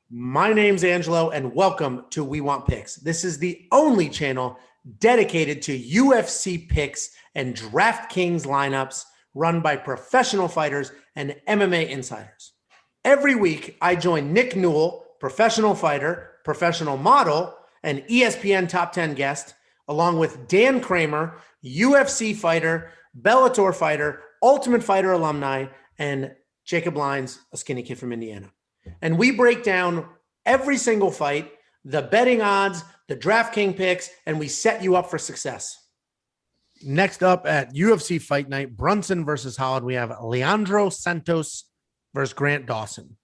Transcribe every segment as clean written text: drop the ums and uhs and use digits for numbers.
My name's Angelo, and welcome to We Want Picks. This is the only channel dedicated to UFC picks and DraftKings lineups run by professional fighters and MMA insiders. Every week, I join Nick Newell, professional fighter, professional model, and ESPN top 10 guest, along with Dan Kramer, UFC fighter, Bellator fighter, Ultimate Fighter alumni, and Jacob Lyons, a skinny kid from Indiana. And we break down every single fight, the betting odds, the DraftKings picks, and we set you up for success. Next up at UFC Fight Night, Brunson versus Holland, we have Leonardo Santos versus Grant Dawson.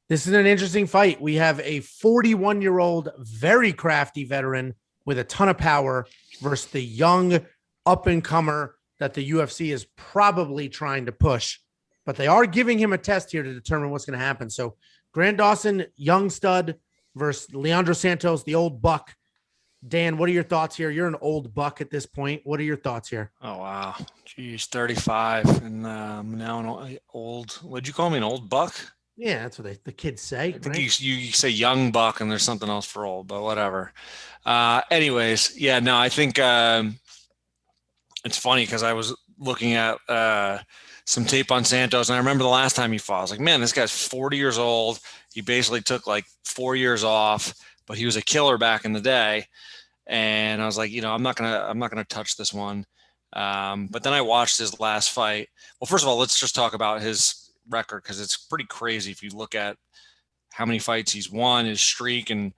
This is an interesting fight. We have a 41-year-old, very crafty veteran with a ton of power versus the young up-and-comer that the UFC is probably trying to push. But they are giving him a test here to determine what's going to happen. So Grant Dawson, young stud versus Leonardo Santos, the old buck. Dan, what are your thoughts here? You're an old buck at this point. What are your thoughts here? Oh, wow. Geez, 35 and now an old, what'd you call me, an old buck? Yeah, that's what the kids say. I think you say young buck and there's something else for old, but whatever. Anyways, yeah, no, I think it's funny because I was looking at some tape on Santos, and I remember the last time he fought, I was like, man, this guy's 40 years old. He basically took like 4 years off, but he was a killer back in the day. And I was like, I'm not gonna touch this one. But then I watched his last fight. Well, first of all, let's just talk about his record because it's pretty crazy if you look at how many fights he's won, his streak, and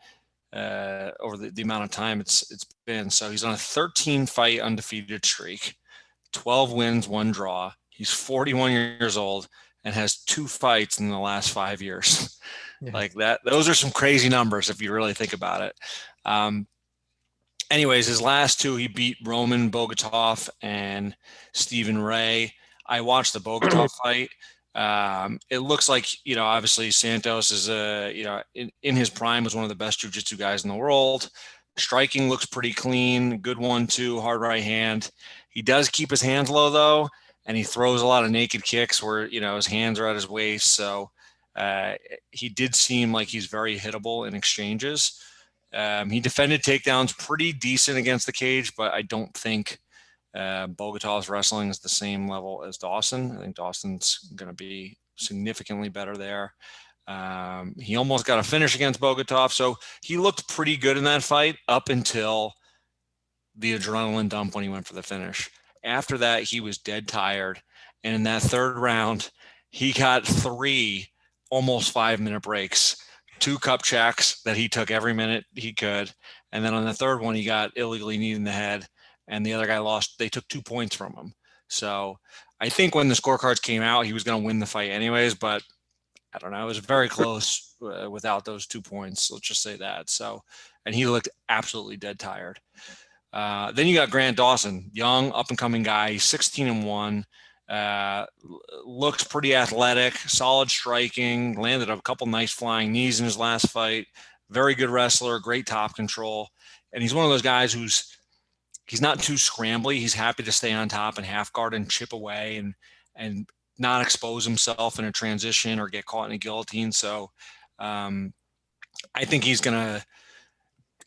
over the amount of time it's been. So he's on a 13-fight undefeated streak, 12 wins, 1 draw. He's 41 years old and has 2 fights in the last 5 years. Yeah. Like that. Those are some crazy numbers if you really think about it. Anyways, his last 2, he beat Roman Bogatov and Stephen Ray. I watched the Bogatov fight. It looks like, obviously Santos is in his prime was one of the best jiu-jitsu guys in the world. Striking looks pretty clean. Good 1-2, hard right hand. He does keep his hands low though. And he throws a lot of naked kicks where, his hands are at his waist. So he did seem like he's very hittable in exchanges. He defended takedowns pretty decent against the cage, but I don't think Bogatov's wrestling is the same level as Dawson. I think Dawson's going to be significantly better there. He almost got a finish against Bogatov. So he looked pretty good in that fight up until the adrenaline dump when he went for the finish. After that, he was dead tired. And in that 3rd round, he got 3 almost 5-minute breaks, 2 cup checks that he took every minute he could. And then on the 3rd one, he got illegally kneed in the head. And the other guy lost. They took 2 points from him. So I think when the scorecards came out, he was going to win the fight anyways. But I don't know. It was very close without those 2 points. Let's just say that. So, and he looked absolutely dead tired. Then you got Grant Dawson, young, up-and-coming guy. He's 16-1, looked pretty athletic, solid striking, landed a couple nice flying knees in his last fight. Very good wrestler, great top control. And he's one of those guys he's not too scrambly. He's happy to stay on top and half guard and chip away and not expose himself in a transition or get caught in a guillotine. So I think he's going to,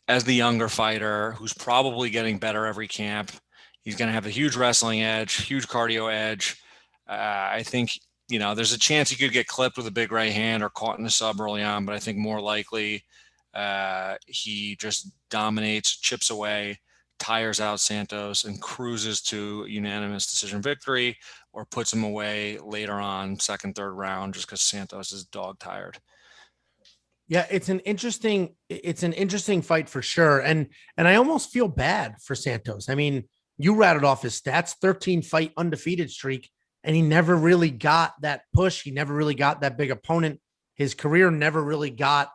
as the younger fighter who's probably getting better every camp, he's going to have a huge wrestling edge, huge cardio edge. I think, there's a chance he could get clipped with a big right hand or caught in the sub early on, but I think more likely he just dominates, chips away, tires out Santos, and cruises to unanimous decision victory or puts him away later on, 2nd, 3rd round, just because Santos is dog tired. Yeah, it's an interesting fight for sure. And I almost feel bad for Santos. I mean, you rattled off his stats, 13-fight undefeated streak, and he never really got that push. He never really got that big opponent. His career never really got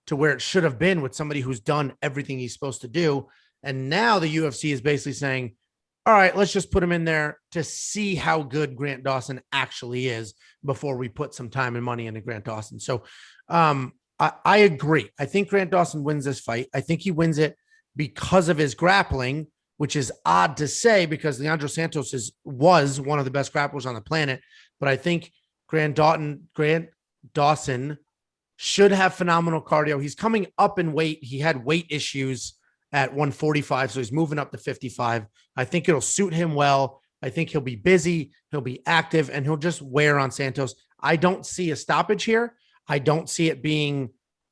to where it should have been with somebody who's done everything he's supposed to do. And now the UFC is basically saying, all right, let's just put him in there to see how good Grant Dawson actually is before we put some time and money into Grant Dawson. So, I agree. I think Grant Dawson wins this fight. I think he wins it because of his grappling, which is odd to say because Leonardo Santos was one of the best grapplers on the planet. But I think Grant Dawson should have phenomenal cardio. He's coming up in weight. He had weight issues at 145, so he's moving up to 55. I think it'll suit him well. I think he'll be busy, he'll be active, and he'll just wear on Santos. I don't see a stoppage here. I don't see it being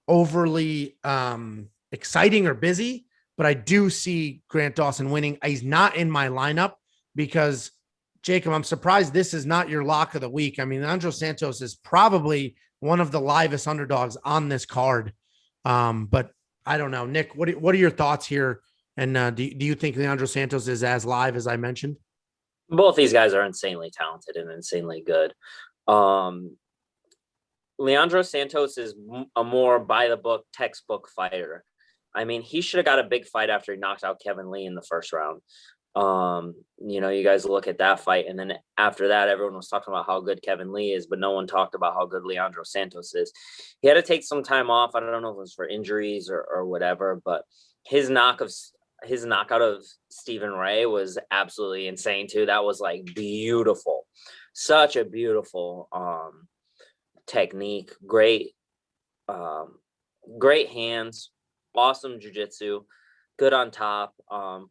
overly exciting or busy, but I do see Grant Dawson winning. He's not in my lineup because, Jacob, I'm surprised this is not your lock of the week. I mean, Angelo Santos is probably one of the livest underdogs on this card. But I don't know. Nick, what are your thoughts here? And do you think Leandro Santos is as live as I mentioned? Both these guys are insanely talented and insanely good. Leandro Santos is a more by-the-book, textbook fighter. I mean, he should have got a big fight after he knocked out Kevin Lee in the first round. You guys look at that fight, and then after that, everyone was talking about how good Kevin Lee is, but no one talked about how good Leandro Santos is. He had to take some time off. I don't know if it was for injuries or whatever, but his knockout of Stephen Ray was absolutely insane too. That was like beautiful, such a beautiful technique. Great hands, awesome jiu-jitsu. Good on top.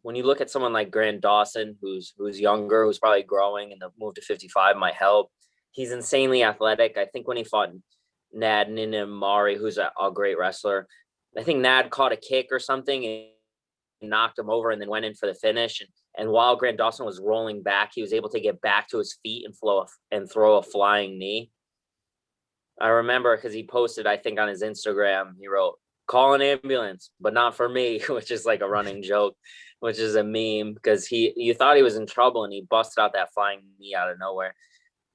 When you look at someone like Grant Dawson, who's younger, who's probably growing, and the move to 55 might help. He's insanely athletic. I think when he fought Nad Ninimari, who's a great wrestler, I think Nad caught a kick or something and knocked him over and then went in for the finish. And while Grant Dawson was rolling back, he was able to get back to his feet and throw a flying knee. I remember because he posted, I think on his Instagram, he wrote, "Call an ambulance, but not for me," which is like a running joke, which is a meme because you thought he was in trouble and he busted out that flying knee out of nowhere.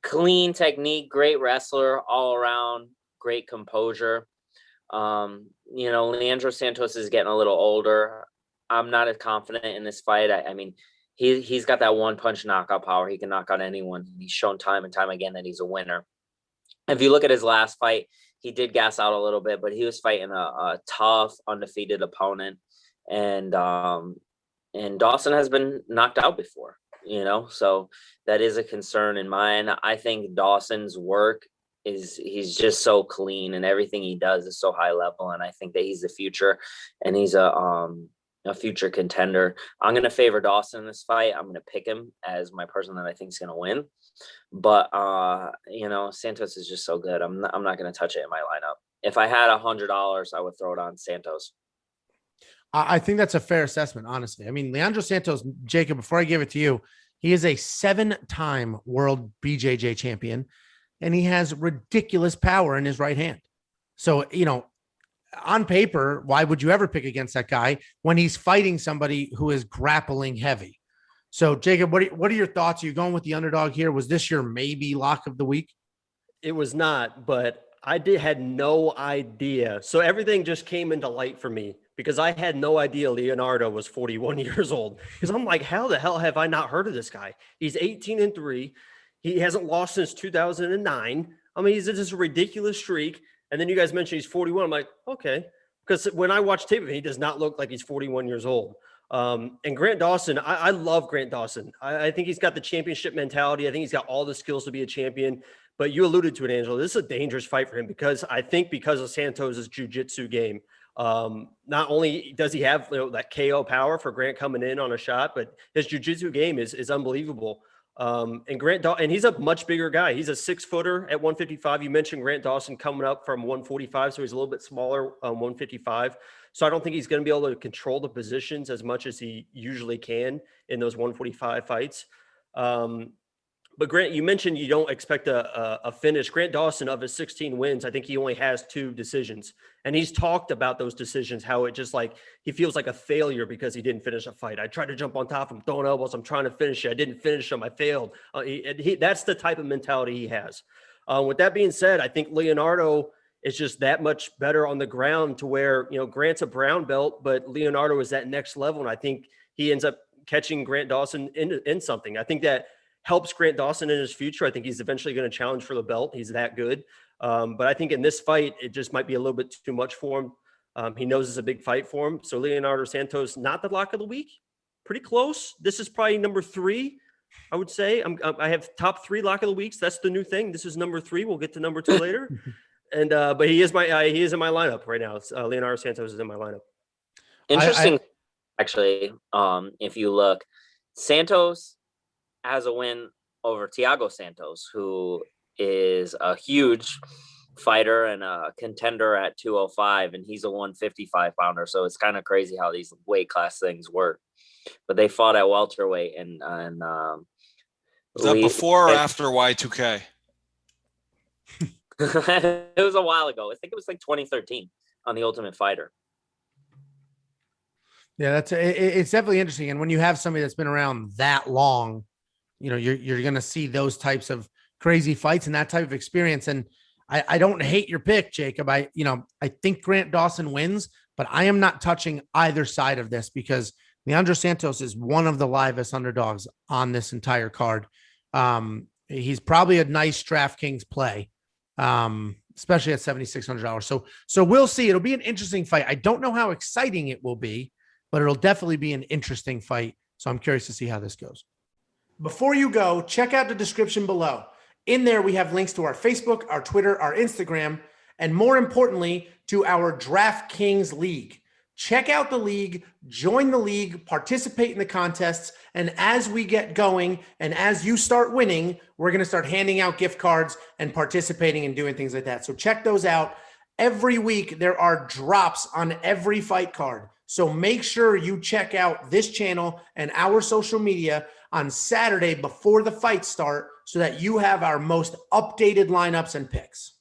Clean technique, great wrestler all around, great composure. Leandro Santos is getting a little older. I'm not as confident in this fight. I mean, he's got that one punch knockout power. He can knock out anyone. He's shown time and time again that he's a winner. If you look at his last fight, he did gas out a little bit, but he was fighting a tough, undefeated opponent. And Dawson has been knocked out before, so that is a concern in mine. I think Dawson's work he's just so clean and everything he does is so high level. And I think that he's the future and he's a future contender. I'm going to favor Dawson in this fight. I'm going to pick him as my person that I think is going to win. But, Santos is just so good. I'm not going to touch it in my lineup. If I had $100, I would throw it on Santos. I think that's a fair assessment, honestly. I mean, Leandro Santos, Jacob, before I give it to you, he is a 7-time world BJJ champion, and he has ridiculous power in his right hand. So, on paper, why would you ever pick against that guy when he's fighting somebody who is grappling heavy? So, Jacob, what are your thoughts? Are you going with the underdog here? Was this your maybe lock of the week? It was not, but I had no idea. So everything just came into light for me because I had no idea Leonardo was 41 years old. Because I'm like, how the hell have I not heard of this guy? He's 18-3. He hasn't lost since 2009. I mean, he's just a ridiculous streak. And then you guys mentioned he's 41. I'm like, okay. Because when I watch tape of him, he does not look like he's 41 years old. And Grant Dawson, I love Grant Dawson. I think he's got the championship mentality. I think he's got all the skills to be a champion. But you alluded to it, Angelo. This is a dangerous fight for him because of Santos' jiu-jitsu game. Not only does he have that KO power for Grant coming in on a shot, but his jiu-jitsu game is unbelievable. And he's a much bigger guy. He's a 6-footer at 155. You mentioned Grant Dawson coming up from 145, so he's a little bit smaller, 155. So I don't think he's going to be able to control the positions as much as he usually can in those 145 fights. But Grant, you mentioned you don't expect a finish. Grant Dawson, of his 16 wins, I think he only has 2 decisions. And he's talked about those decisions, how it just like he feels like a failure because he didn't finish a fight. I tried to jump on top of him, throwing elbows. I'm trying to finish it. I didn't finish him. I failed. That's the type of mentality he has. With that being said, I think Leonardo is just that much better on the ground to where, Grant's a brown belt, but Leonardo is that next level. And I think he ends up catching Grant Dawson in something. I think that helps Grant Dawson in his future. I think he's eventually going to challenge for the belt. He's that good. But I think in this fight, it just might be a little bit too much for him. He knows it's a big fight for him. So Leonardo Santos, not the lock of the week, pretty close. This is probably number 3, I would say. I have top 3 lock of the weeks. That's the new thing. This is number 3. We'll get to number 2 later. And but he is in my lineup right now. Leonardo Santos is in my lineup. Interesting, actually. If you look, Santos has a win over Thiago Santos, who is a huge fighter and a contender at 205, and he's a 155 pounder. So it's kind of crazy how these weight class things work. But they fought at welterweight, and is that before or after Y2K? It was a while ago. I think it was like 2013 on The Ultimate Fighter. Yeah, it's definitely interesting. And when you have somebody that's been around that long, you're going to see those types of crazy fights and that type of experience. And I don't hate your pick, Jacob. I think Grant Dawson wins, but I am not touching either side of this because Leandro Santos is one of the livest underdogs on this entire card. He's probably a nice DraftKings play, especially at $7,600. So we'll see. It'll be an interesting fight. I don't know how exciting it will be, but it'll definitely be an interesting fight. So I'm curious to see how this goes. Before you go, check out the description below. In there, we have links to our Facebook, our Twitter, our Instagram, and more importantly, to our DraftKings League. Check out the league, join the league, participate in the contests, and as we get going and as you start winning, we're going to start handing out gift cards and participating and doing things like that. So check those out. Every week, there are drops on every fight card. So make sure you check out this channel and our social media on Saturday before the fights start so that you have our most updated lineups and picks.